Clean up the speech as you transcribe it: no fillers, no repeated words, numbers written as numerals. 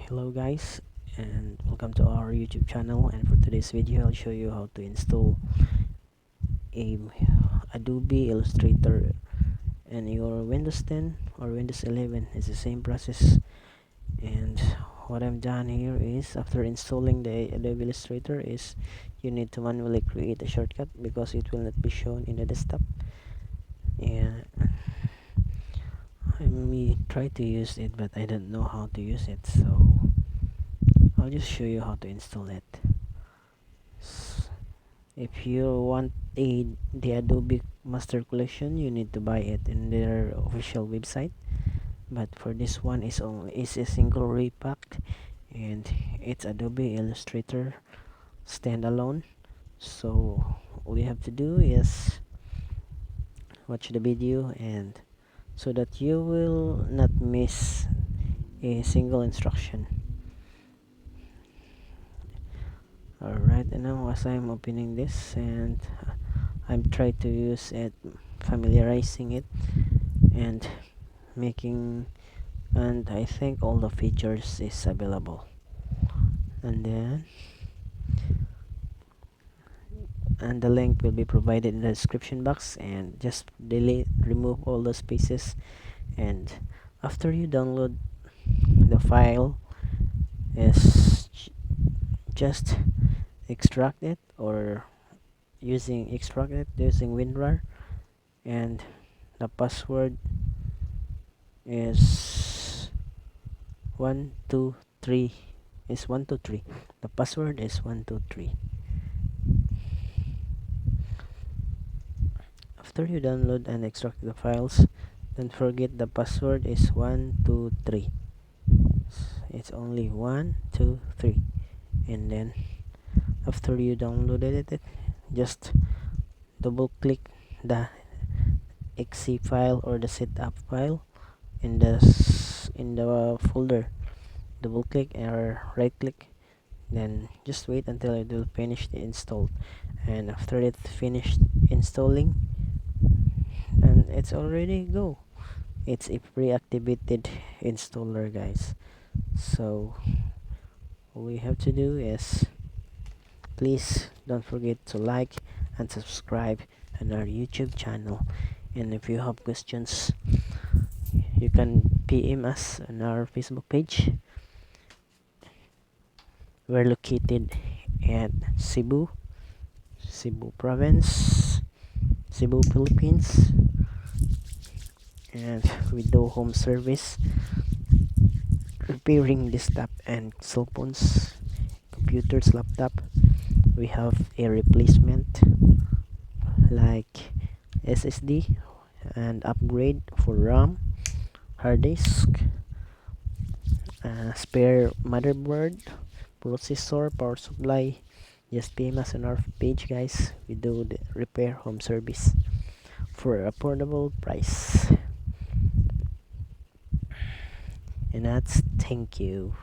Hello guys, and welcome to our YouTube channel. And for today's video I'll show you how to install a Adobe Illustrator in your Windows 10 or Windows 11. It's the same process, and what I've done here is, after installing the Adobe Illustrator, is you need to manually create a shortcut because it will not be shown in the desktop. And I may try to use it, but I don't know how to use it, so I'll just show you how to install it. If you want the Adobe Master Collection, you need to buy it in their official website. But for this one, is a single repack, and it's Adobe Illustrator standalone. So all you have to do is watch the video, and so that you will not miss a single instruction. Alright, and now as I'm opening this, and I'm trying to use it, familiarizing it, and making, and I think all the features is available. And then the link will be provided in the description box, and just remove all the spaces. And after you download the file, is just extract it, or extract it using WinRAR, and the password is 123. The password is 123. After you download and extract the files, don't forget the password is 123. It's only 123. And then after you downloaded it, just double click the exe file or the setup file in the folder. Double click or right click, then just wait until it will finish the install. And after it finished installing, and it's already go. It's a pre-activated installer, guys. So all we have to do is, please don't forget to like and subscribe on our YouTube channel. And if you have questions, you can PM us on our Facebook page. We're located at Cebu Province, Cebu, Philippines, and we do home service, repairing desktop and cell phones, computers, laptop. We have a replacement like SSD, and upgrade for RAM, hard disk, spare motherboard, processor, power supply. Just PM us on our page, guys. We do the repair home service for affordable price. And that's thank you.